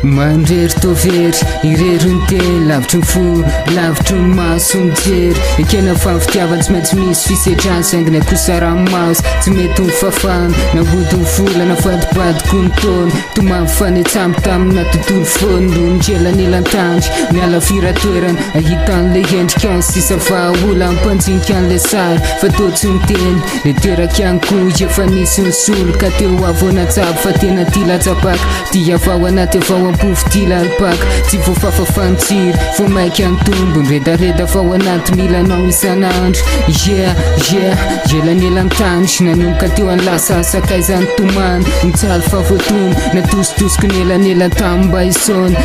Mandrery tovery irery ny teny lavitry ny fo lavitry ny maso mijery ekena fafitiavana tsy maintsy misy fisedrany sainginy akosa ranomasy tsy mety mifafana nahodiny vola nafadibadiko ny taona tomavy fanetsamy tamina tontolo fony lononjelanelantandry miala firatoerana ahitan'le endrikany sisa vahaola ampanjinika an'le sary fa totsy ny teny le toerakanko efa nisy ny solo ka teo avoanatsabo fa tena ty latsapaka ty avao anaty avao ampofo ty lalipaka tsy voafafafantsiry vo maika ny tombony redareda vao anaty milanao isanandro jelanelantany nanomboka teo any lasa sakaizany tomany mitsaly fa voatomy natositosiky nelanelantany mba isona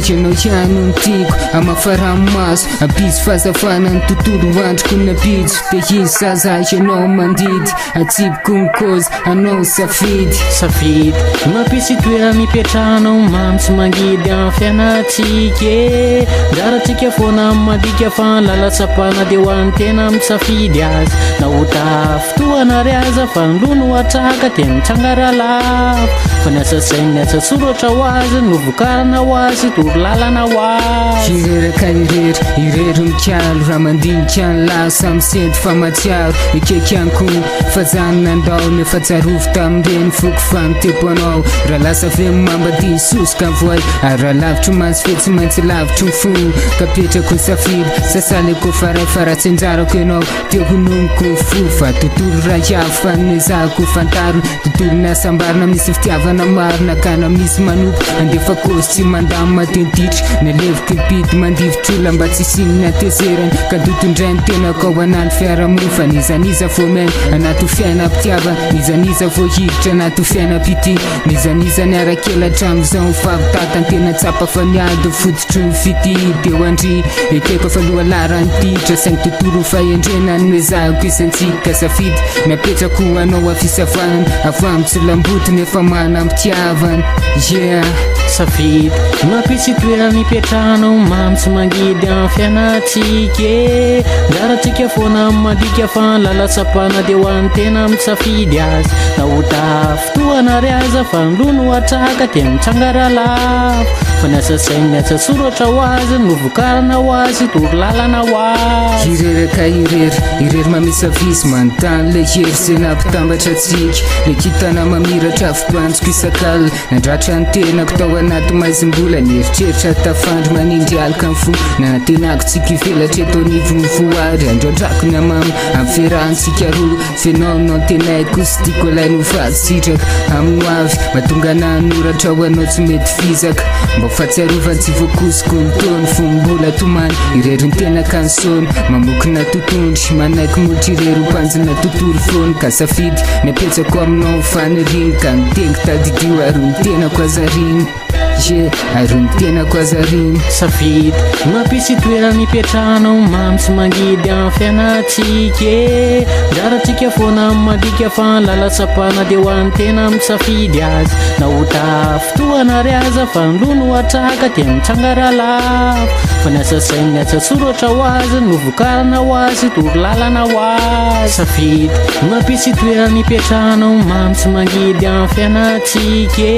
jenao ihany ny tiko amafaranomaso apizy fazafana ny tontolo andriko napijo de izy zaza ianao mandidy atsiboko ny kozy anao safidy mampisy toerana mipetrahanao mamy tsy mangidy amin'ny fiainatsika ndaratsika foana madika fa lalatsapana de ho an'ny tena mitsafidy azy na ota fotoana ry aza fa ny lono atraka de mitsangara lavo fa ny asasainy ny atsasoratra ho azy no vokarana ho azy toro lalana ho azy ireraka irery mikalo raha mandinika ny lasa misendy fa matsiaro ekekanko fa zany nandao nefa tsarovy tamin'ireny foko fanotebo-anao raha lasa ve mambady sosoka voay ary raha lavitry mansy fe tsy maintsy lavitry ny fo kapetrako ny safidy sasale ko faray fa raha tsy anjarako ianao teo honomiko ny fo fa tontolo rahiavo fa nomezahako fantarina tontolo ny asambarina misy fitiavana marina kana misy manompo andefa kosy tsy mandamy matentitry naleviko ipity mandivitr'ola mba tsy sininy atezerany ka dotondrainy tenako ao anaty fiarahamony fa nizaniza vo mainy anaty fiainam-pitiavana nizaniza vo hiditra anaty fiainam-pity nizaniza ny arakelatra am'izao favitatan tena tsapa fa miady fototry ny fity deo andry ekeko fa loha larany titra saingy tontolo fahendrena nomezahako isantsika safidy napetrako anao afisavanana avy amitsy lamboty nefa manampitiavana safidy mampisy toerana mipetrahanao mamy tsy mangidy amin'ny fiainatsika ndaratsika foana madika fa lalatsapana de ho an'ny tena mitsafidy azy na ota fotoana ry aza fa ny lono atraka de mitsangara lavo fa ny asasainy ny atsasoratra ho azy no vokarana ho azy toro lalana ho azy ireraka irery mamisavisy manontany le hery ze nampitambatra atsika le kitana mamiratra afibantsiko isakala nandratra ny tenako tao anaty maizim-bola nieritreritra tafandry manindry alika ny fo nanatenako tsika ivelatra eto anivony voary androandrako ny amamy amin'ny fiarahantsika roa fenao tenaiko sy tiako alay novady sitraka amin'ny avy mahatonga nanoratra ho anao tsy mety fizaka mba fatsiarovan'ny tsy voakosiko ny tony fombola tomany irery ny tena kansona mamokina totondry manaiky molotry irery mpanjina tontolo fony ka safidy napetsako aminao faniriny ka nitengy tadidio ary ny tenako azariny ary ny tenako azariny safidy mampisy toerana mipetrahanao mamy tsy mangidy amin'ny fiainatsika ndaratsika foana madika fa lalatsapana de ho an'ny tena mitsafidy azy na ota fotoana ry aza fa ny lono atraka de mitsangara lavo fa ny asasainy ny atsasoratra ho azy no vokarana ho azy toro lalana ho azy safidy mampisy toerana mipetrahanao mamy tsy mangidy amin'ny fiainatsika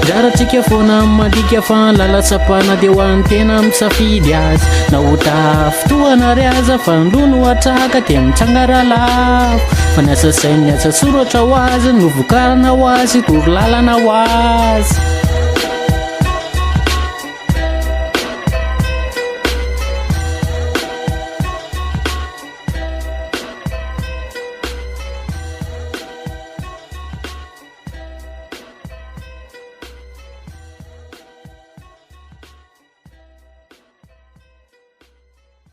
ndaratsika foana madika fa lalatsapana de ho an'ny tena mitsafidy azy na ota fotoana ry aza fa ny lono atraka de mitsangara lavo fa ny asasainy ny atsasoratra ho azy no vokarana ho azy toro lalana ho azy